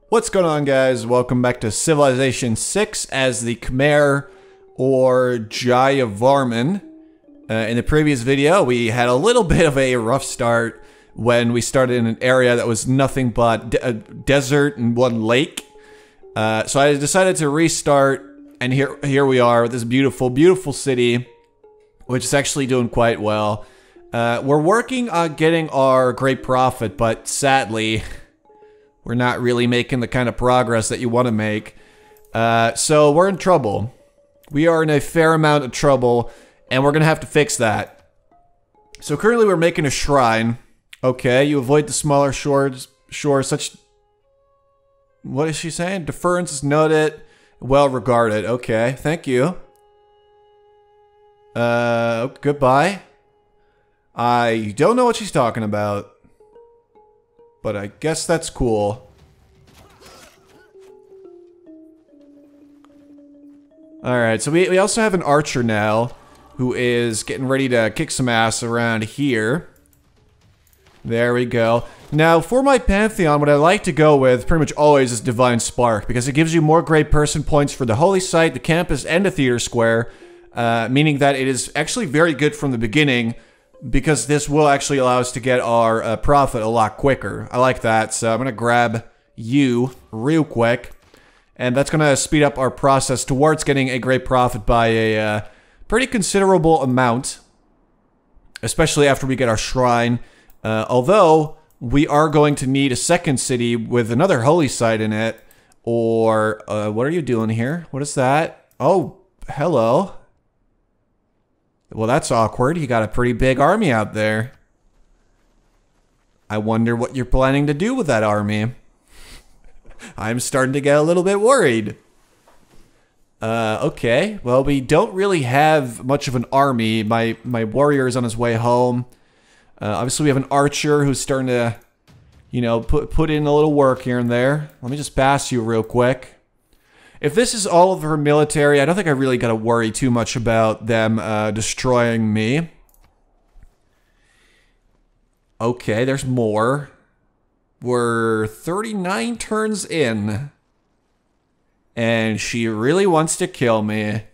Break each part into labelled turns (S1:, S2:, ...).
S1: What's going on, guys? Welcome back to Civilization 6 as the Khmer or Jayavarman. In the previous video, we had a little bit of a rough start when we started in an area that was nothing but a desert and one lake. So I decided to restart, and here we are with this beautiful, beautiful city, which is actually doing quite well. We're working on getting our great profit, but sadly, we're not really making the kind of progress that you want to make. So we're in trouble. We are in a fair amount of trouble, and we're going to have to fix that. So currently we're making a shrine. Okay, you avoid the smaller shores such... What is she saying? Deference is noted, well regarded. Okay, thank you. Goodbye. I don't know what she's talking about, but I guess that's cool. Alright, so we also have an archer now who is getting ready to kick some ass around here. There we go. Now, for my Pantheon, what I like to go with pretty much always is Divine Spark, because it gives you more great person points for the Holy Site, the campus, and the theater square, meaning that it is actually very good from the beginning, because this will actually allow us to get our profit a lot quicker. I like that, so I'm going to grab you real quick. And that's going to speed up our process towards getting a great profit by a pretty considerable amount. Especially after we get our shrine. Although, we are going to need a second city with another holy site in it. Or, what are you doing here? What is that? Oh, hello. Well, that's awkward. You got a pretty big army out there. I wonder what you're planning to do with that army. I'm starting to get a little bit worried. Okay. Well, we don't really have much of an army. My warrior is on his way home. Obviously, we have an archer who's starting to, you know, put in a little work here and there. Let me just pass you real quick. If this is all of her military, I don't think I really got to worry too much about them destroying me. Okay, there's more. We're 39 turns in. And she really wants to kill me.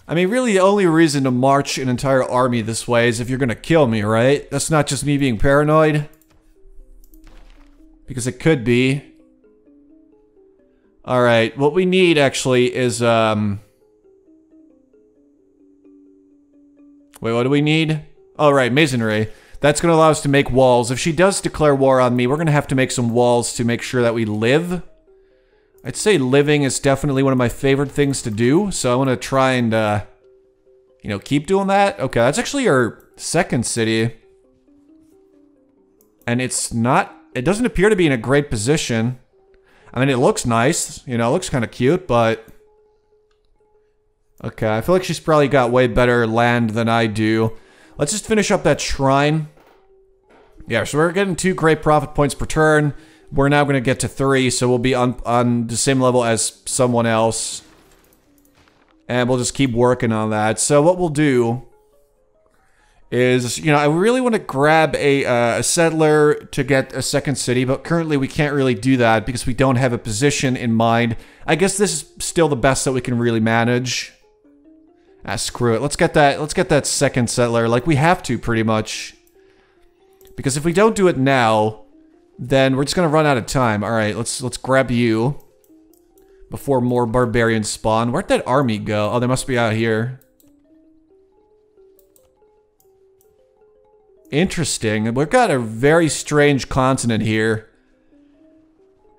S1: I mean, really the only reason to march an entire army this way is if you're gonna kill me, right? That's not just me being paranoid. Because it could be. Alright, what we need actually is, Wait, what do we need? Oh, right, masonry. That's going to allow us to make walls. If she does declare war on me, we're going to have to make some walls to make sure that we live. I'd say living is definitely one of my favorite things to do, so I want to try and, you know, keep doing that. Okay, that's actually our second city. And it's not... It doesn't appear to be in a great position. I mean, it looks nice. You know, it looks kind of cute, but... Okay, I feel like she's probably got way better land than I do. Let's just finish up that shrine. Yeah, so we're getting 2 great profit points per turn. We're now going to get to 3, so we'll be on the same level as someone else. And we'll just keep working on that. So what we'll do is, you know, I really want to grab a settler to get a second city, but currently we can't really do that because we don't have a position in mind. I guess this is still the best that we can really manage. Ah, screw it. Let's get that second settler. Like, we have to, pretty much. Because if we don't do it now, then we're just gonna run out of time. Alright, let's grab you. Before more barbarians spawn. Where'd that army go? Oh, they must be out here. Interesting. We've got a very strange continent here.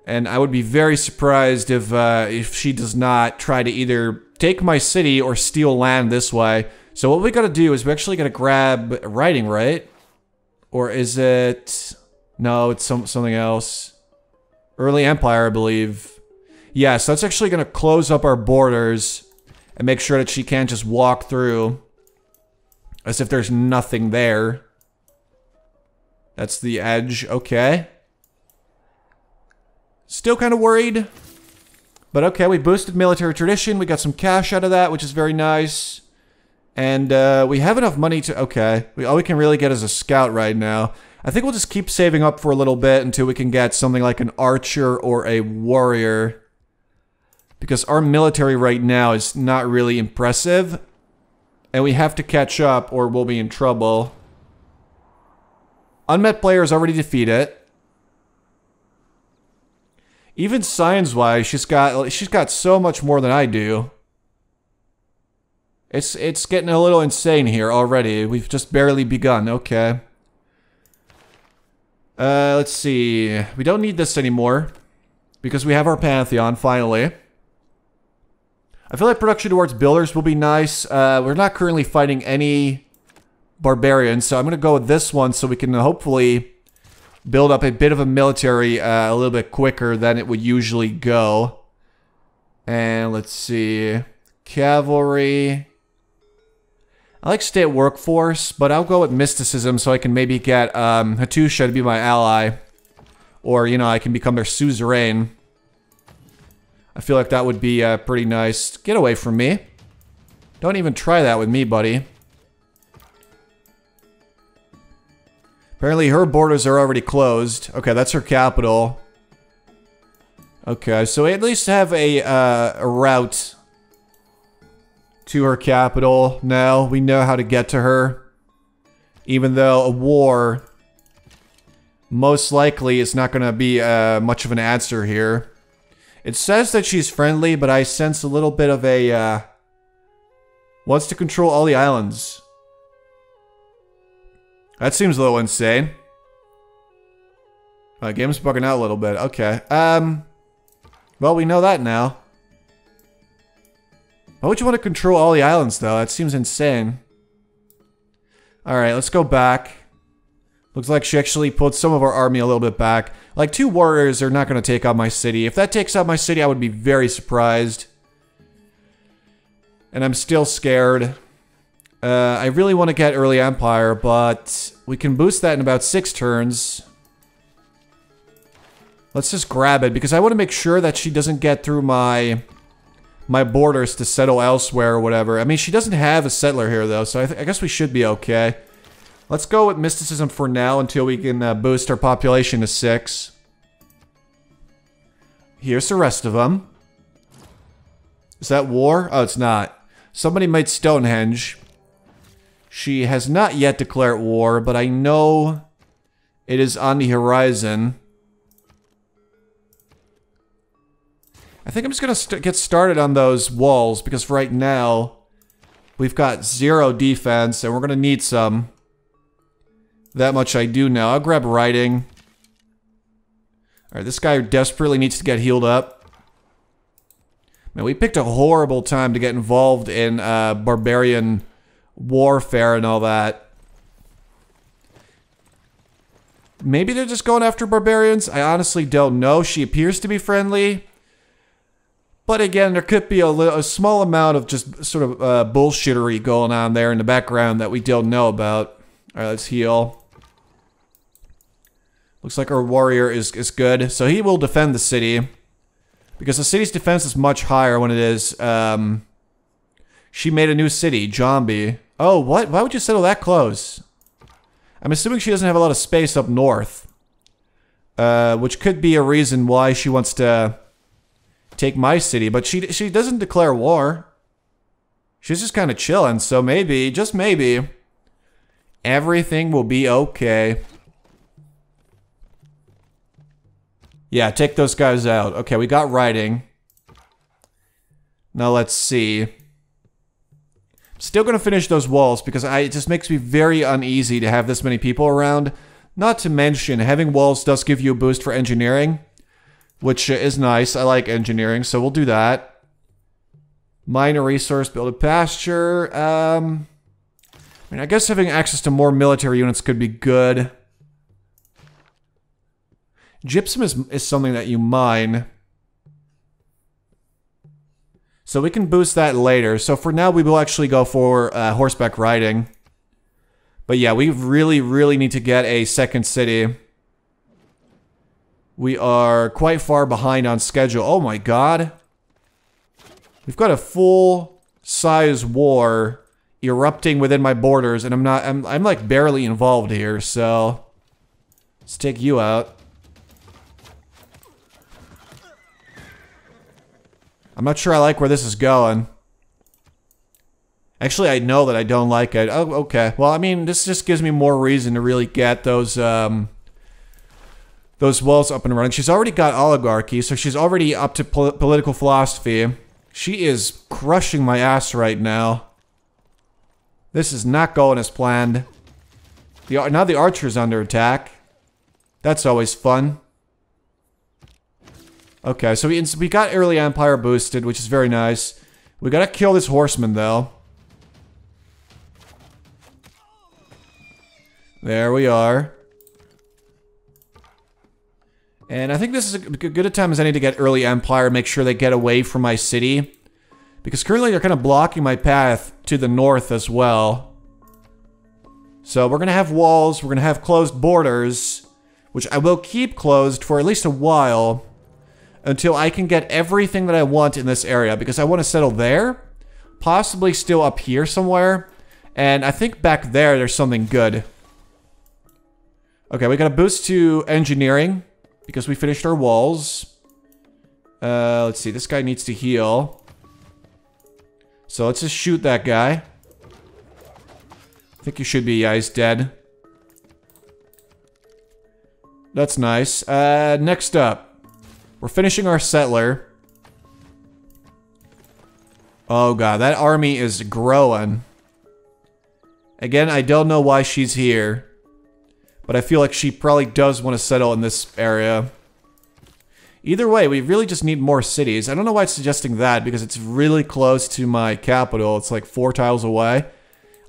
S1: And I would be very surprised if she does not try to either take my city or steal land this way. So what we gotta do is we actually gotta grab writing, right? Or is it... No, it's something else. Early Empire, I believe. Yeah, so that's actually gonna close up our borders and make sure that she can't just walk through as if there's nothing there. That's the edge. Okay. Still kind of worried. But okay, we boosted military tradition. We got some cash out of that, which is very nice. And we have enough money to... Okay. All we can really get is a scout right now. I think we'll just keep saving up for a little bit until we can get something like an archer or a warrior. Because our military right now is not really impressive. And we have to catch up or we'll be in trouble. Unmet players already defeated. Even science-wise, she's got so much more than I do. It's getting a little insane here already. We've just barely begun. Okay. Let's see. We don't need this anymore because we have our Pantheon finally. I feel like production towards builders will be nice. We're not currently fighting any barbarians, so I'm going to go with this one so we can hopefully build up a bit of a military a little bit quicker than it would usually go. And let's see. Cavalry. I like state workforce, but I'll go with mysticism so I can maybe get Hattusha to be my ally. Or, you know, I can become their suzerain. I feel like that would be pretty nice. Get away from me. Don't even try that with me, buddy. Apparently her borders are already closed. Okay, that's her capital. Okay, so we at least have a route to her capital now. We know how to get to her. Even though a war most likely is not going to be much of an answer here. It says that she's friendly, but I sense a little bit of a wants to control all the islands. That seems a little insane. Game's bugging out a little bit. Okay. Well, we know that now. Why would you want to control all the islands, though? That seems insane. Alright, let's go back. Looks like she actually pulled some of our army a little bit back. Like, 2 warriors are not going to take out my city. If that takes out my city, I would be very surprised. And I'm still scared. I really want to get early empire, but we can boost that in about 6 turns. Let's just grab it, because I want to make sure that she doesn't get through my borders to settle elsewhere or whatever. I mean, she doesn't have a settler here, though, so I guess we should be okay. Let's go with mysticism for now until we can boost our population to 6. Here's the rest of them. Is that war? Oh, it's not. Somebody made Stonehenge. She has not yet declared war, but I know it is on the horizon. I think I'm just going to get started on those walls, because right now we've got 0 defense, and we're going to need some. That much I do know. I'll grab writing. Alright, this guy desperately needs to get healed up. Man, we picked a horrible time to get involved in barbarian warfare and all that. Maybe they're just going after barbarians? I honestly don't know. She appears to be friendly. But again, there could be a small amount of just sort of bullshittery going on there in the background that we don't know about. Alright, let's heal. Looks like our warrior is good. So he will defend the city. Because the city's defense is much higher when it is... she made a new city, Jambi. Oh, what? Why would you settle that close? I'm assuming she doesn't have a lot of space up north. Which could be a reason why she wants to take my city. But she doesn't declare war. She's just kind of chilling. So maybe, just maybe, everything will be okay. Yeah, take those guys out. Okay, we got writing. Now let's see. Still gonna finish those walls because it just makes me very uneasy to have this many people around. Not to mention, having walls does give you a boost for engineering, which is nice. I like engineering, so we'll do that. Mine a resource, build a pasture. I mean, I guess having access to more military units could be good. Gypsum is something that you mine. So we can boost that later. So for now, we will actually go for horseback riding. But yeah, we really need to get a second city. We are quite far behind on schedule. Oh my god. We've got a full-size war erupting within my borders, and I'm like barely involved here, so Let's take you out. I'm not sure I like where this is going. Actually, I know that I don't like it. Oh, okay. Well, I mean, this just gives me more reason to really get those walls up and running. She's already got oligarchy, so she's already up to political philosophy. She is crushing my ass right now. This is not going as planned. Now the archer's under attack. That's always fun. Okay, so we got early empire boosted, which is very nice. We gotta kill this horseman, though. There we are. And I think this is as good a time as any to get early empire, make sure they get away from my city. Because currently they're kind of blocking my path to the north as well. So we're going to have walls, we're going to have closed borders, which I will keep closed for at least a while. Until I can get everything that I want in this area. Because I want to settle there. Possibly still up here somewhere. And I think back there, there's something good. Okay, we got a boost to engineering. Because we finished our walls. Let's see, this guy needs to heal. So let's just shoot that guy. I think he should be, yeah, he's dead. That's nice. Next up. We're finishing our settler. Oh god, that army is growing. Again, I don't know why she's here. But I feel like she probably does want to settle in this area. Either way, we really just need more cities. I don't know why it's suggesting that, because it's really close to my capital. It's like 4 tiles away.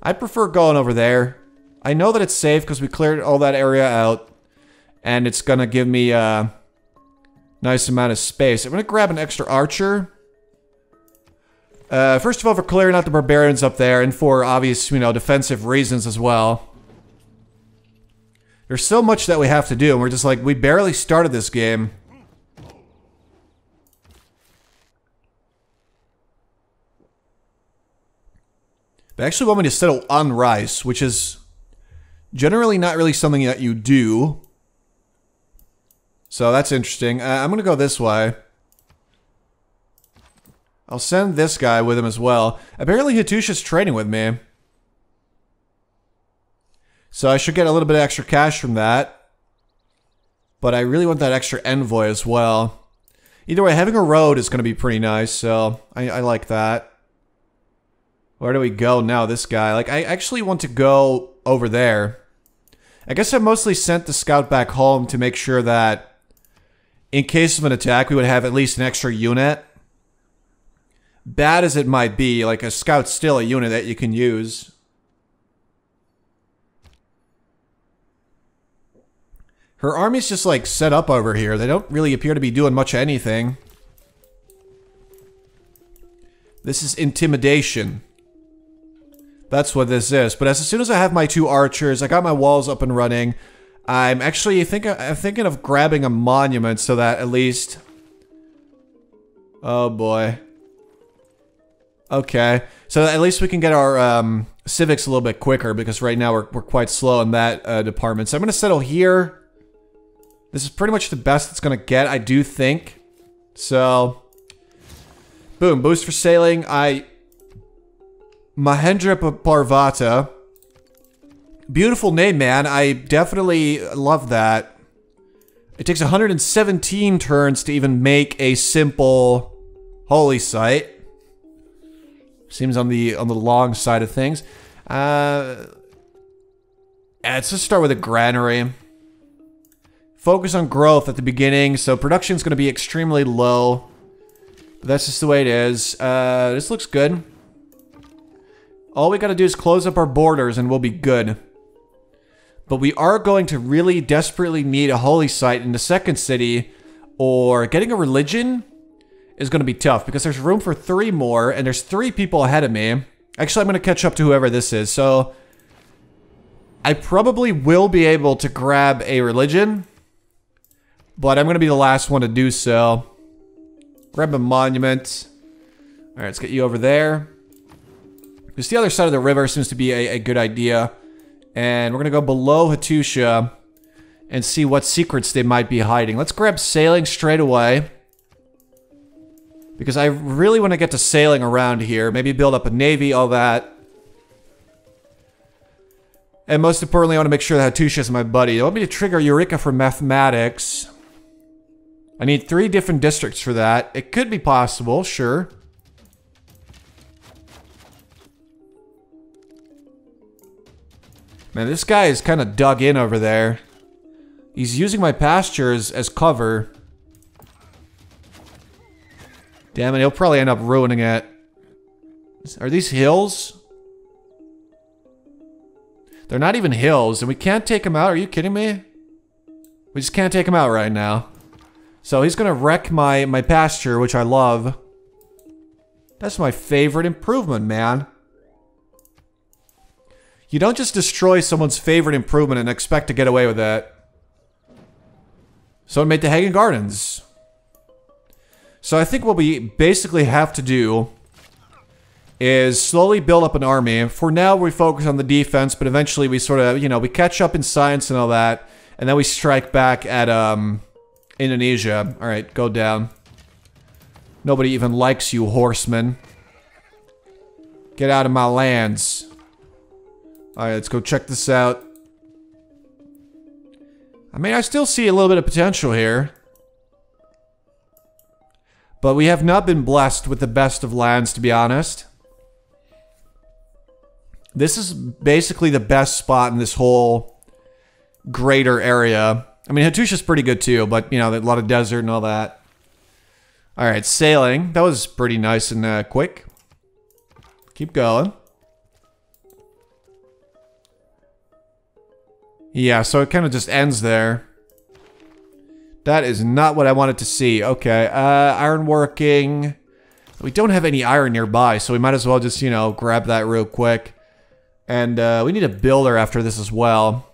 S1: I prefer going over there. I know that it's safe because we cleared all that area out. And it's going to give me a nice amount of space. I'm going to grab an extra archer. First of all, for clearing out the barbarians up there, and for obvious, you know, defensive reasons as well. There's so much that we have to do, and we're just like, we barely started this game. They actually want me to settle on rice, which is generally not really something that you do. So that's interesting. I'm going to go this way. I'll send this guy with him as well. Apparently Hattusha's trading with me. So I should get a little bit of extra cash from that. But I really want that extra envoy as well. Either way, having a road is going to be pretty nice, so I like that. Where do we go now, this guy? Like, I actually want to go over there. I guess I mostly sent the scout back home to make sure that in case of an attack, we would have at least an extra unit. Bad as it might be, like, a scout's still a unit that you can use. Her army's just, like, set up over here. They don't really appear to be doing much of anything. This is intimidation. That's what this is. But as soon as I have my 2 archers, I got my walls up and running. I'm actually I'm thinking of grabbing a monument so that at least... Oh, boy. Okay. So at least we can get our civics a little bit quicker, because right now we're quite slow in that department. So I'm going to settle here. This is pretty much the best it's going to get, I do think. So, boom, boost for sailing. Mahendra Parvata. Beautiful name, man. I definitely love that. It takes 117 turns to even make a simple holy site. Seems on the long side of things. Let's just start with a granary. Focus on growth at the beginning, so production's going to be extremely low. But that's just the way it is. This looks good. All we got to do is close up our borders and we'll be good. But we are going to really desperately need a holy site in the second city, or getting a religion is going to be tough because there's room for 3 more and there's 3 people ahead of me. Actually, I'm going to catch up to whoever this is, so I probably will be able to grab a religion. But I'm going to be the last one to do so. Grab a monument. Alright, let's get you over there. Just the other side of the river seems to be a good idea. And we're going to go below Hattusha. and see what secrets they might be hiding. Let's grab sailing straight away. Because I really want to get to sailing around here. Maybe build up a navy, all that. And most importantly, I want to make sure that Hattusha is my buddy. They want me to trigger Eureka for mathematics. I need 3 different districts for that. It could be possible, sure. Man, this guy is kind of dug in over there. He's using my pastures as cover. Damn it, he'll probably end up ruining it. Are these hills? They're not even hills, and we can't take him out. Are you kidding me? We just can't take him out right now. So he's gonna wreck my pasture, which I love. That's my favorite improvement, man. You don't just destroy someone's favorite improvement and expect to get away with that. So I made the Hagen Gardens. So I think what we basically have to do is slowly build up an army. For now, we focus on the defense, but eventually we sort of, you know, we catch up in science and all that, and then we strike back at Indonesia. All right, go down. Nobody even likes you, horsemen. Get out of my lands. All right, let's go check this out. I mean, I still see a little bit of potential here. But we have not been blessed with the best of lands, to be honest. This is basically the best spot in this whole greater area. I mean, Hattusha's pretty good too, but, you know, a lot of desert and all that. Alright, sailing. That was pretty nice and quick. Keep going. Yeah, so it kind of just ends there. That is not what I wanted to see. Okay, ironworking. We don't have any iron nearby, so we might as well just, you know, grab that real quick. And we need a builder after this as well.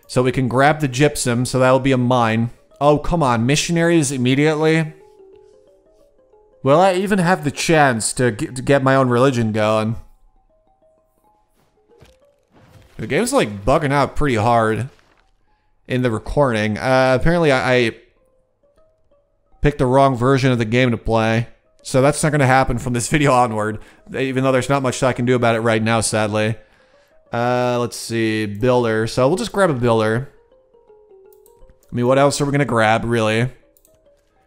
S1: So we can grab the gypsum, so that'll be a mine. Oh, come on, missionaries immediately? Will I even have the chance to get my own religion going? The game's like bugging out pretty hard in the recording. Apparently I picked the wrong version of the game to play. So that's not going to happen from this video onward. Even though there's not much I can do about it right now, sadly. Let's see. Builder. So we'll just grab a builder. I mean, what else are we going to grab, really?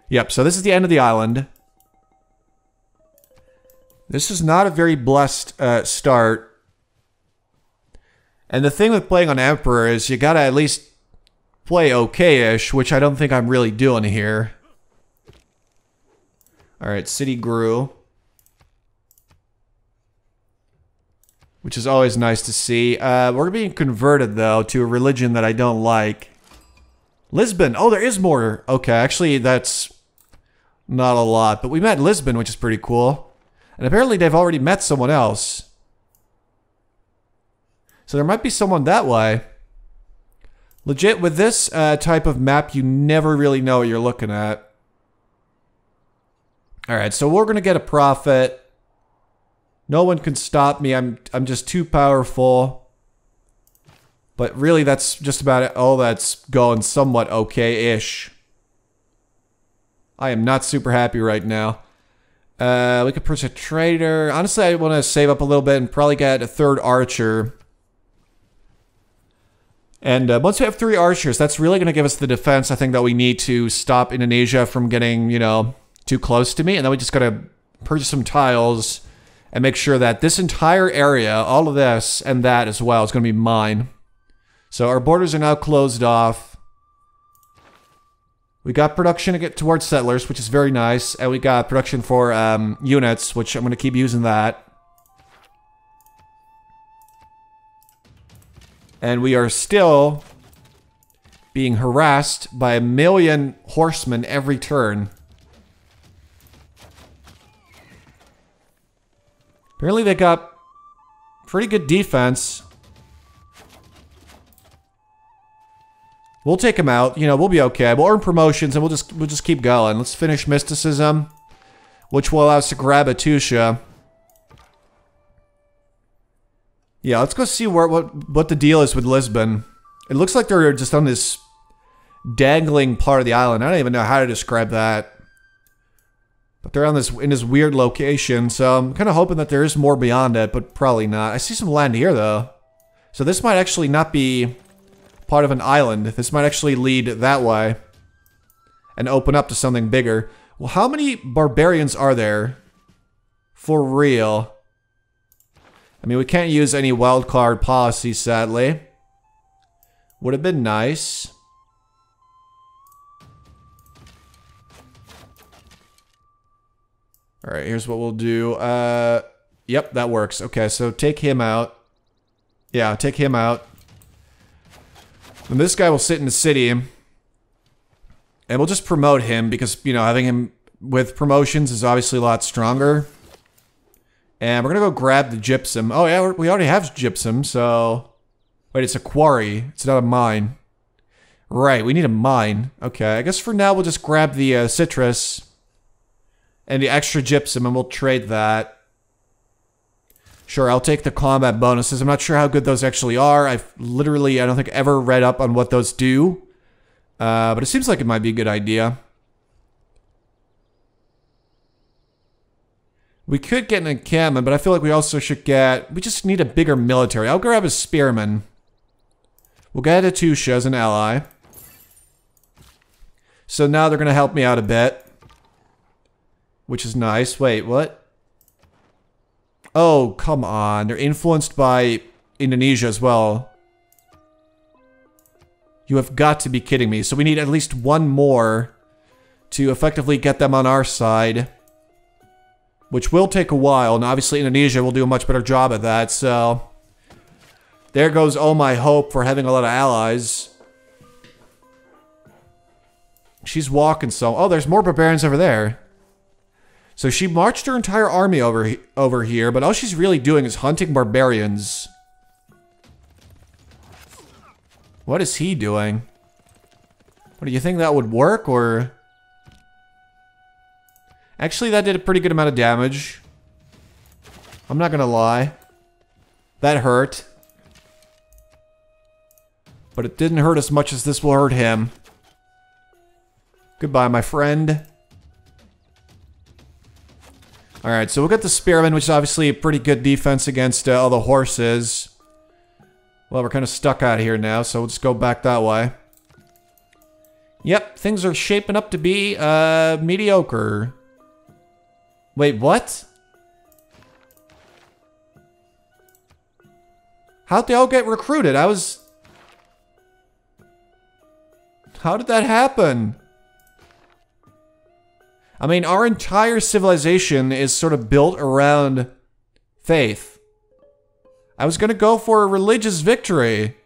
S1: Yep, so this is the end of the island. This is not a very blessed start. And the thing with playing on Emperor is you gotta at least play okay-ish, which I don't think I'm really doing here. Alright, city grew. Which is always nice to see. We're being converted, though, to a religion that I don't like. Lisbon! Oh, there is more! Okay, actually, that's not a lot. But we met Lisbon, which is pretty cool. And apparently they've already met someone else. So there might be someone that way. Legit, with this type of map, you never really know what you're looking at. Alright, so we're going to get a profit. No one can stop me. I'm just too powerful. But really, that's just about it. Oh, that's going somewhat okay-ish. I am not super happy right now. We could purchase a trader. Honestly, I want to save up a little bit and probably get a third archer. And once we have 3 archers, that's really going to give us the defense, I think, that we need to stop Indonesia from getting, you know, too close to me. And then we just got to purchase some tiles and make sure that this entire area, all of this and that as well, is going to be mine. So our borders are now closed off. We got production to get towards settlers, which is very nice. And we got production for units, which I'm going to keep using that. And we are still being harassed by 1 million horsemen every turn. Apparently they got pretty good defense. We'll take them out. You know, we'll be okay. We'll earn promotions and we'll just keep going. Let's finish mysticism, which will allow us to grab Hattusha. Yeah, let's go see what the deal is with Lisbon. It looks like they're just on this dangling part of the island. I don't even know how to describe that. But they're on this in this weird location, so I'm kind of hoping that there is more beyond it, but probably not. I see some land here, though. So this might actually not be part of an island. This might actually lead that way and open up to something bigger. Well, how many barbarians are there? For real. I mean, we can't use any wildcard policy, sadly. Would have been nice. Alright, here's what we'll do. Yep, that works. Okay, so take him out. Yeah, take him out. And this guy will sit in the city. And we'll just promote him because, you know, having him with promotions is obviously a lot stronger. And we're gonna go grab the gypsum. Oh yeah, we already have gypsum, so... Wait, it's a quarry. It's not a mine. Right, we need a mine. Okay, I guess for now we'll just grab the citrus and the extra gypsum and we'll trade that. Sure, I'll take the combat bonuses. I'm not sure how good those actually are. I don't think, ever read up on what those do. But it seems like it might be a good idea. We could get an encampment, but I feel like we also should get... We just need a bigger military. I'll grab a spearman. We'll get a Tusha as an ally. So now they're going to help me out a bit. Which is nice. Wait, what? Oh, come on. They're influenced by Indonesia as well. You have got to be kidding me. So we need at least one more to effectively get them on our side. Which will take a while, and obviously Indonesia will do a much better job at that, so... There goes all my hope for having a lot of allies. She's walking so... Oh, there's more barbarians over there. So she marched her entire army over here, but all she's really doing is hunting barbarians. What is he doing? What, do you think that would work, or... Actually, that did a pretty good amount of damage. I'm not gonna lie. That hurt. But it didn't hurt as much as this will hurt him. Goodbye, my friend. Alright, so we'll get the Spearman, which is obviously a pretty good defense against all the horses. Well, we're kind of stuck out here now, so we'll just go back that way. Yep, things are shaping up to be, mediocre. Wait, what? How'd they all get recruited? How did that happen? I mean, our entire civilization is sort of built around faith. I was gonna go for a religious victory.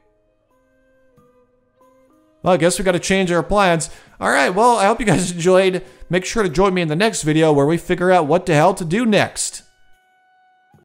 S1: Well, I guess we gotta change our plans. Alright, well, I hope you guys enjoyed. Make sure to join me in the next video where we figure out what the hell to do next.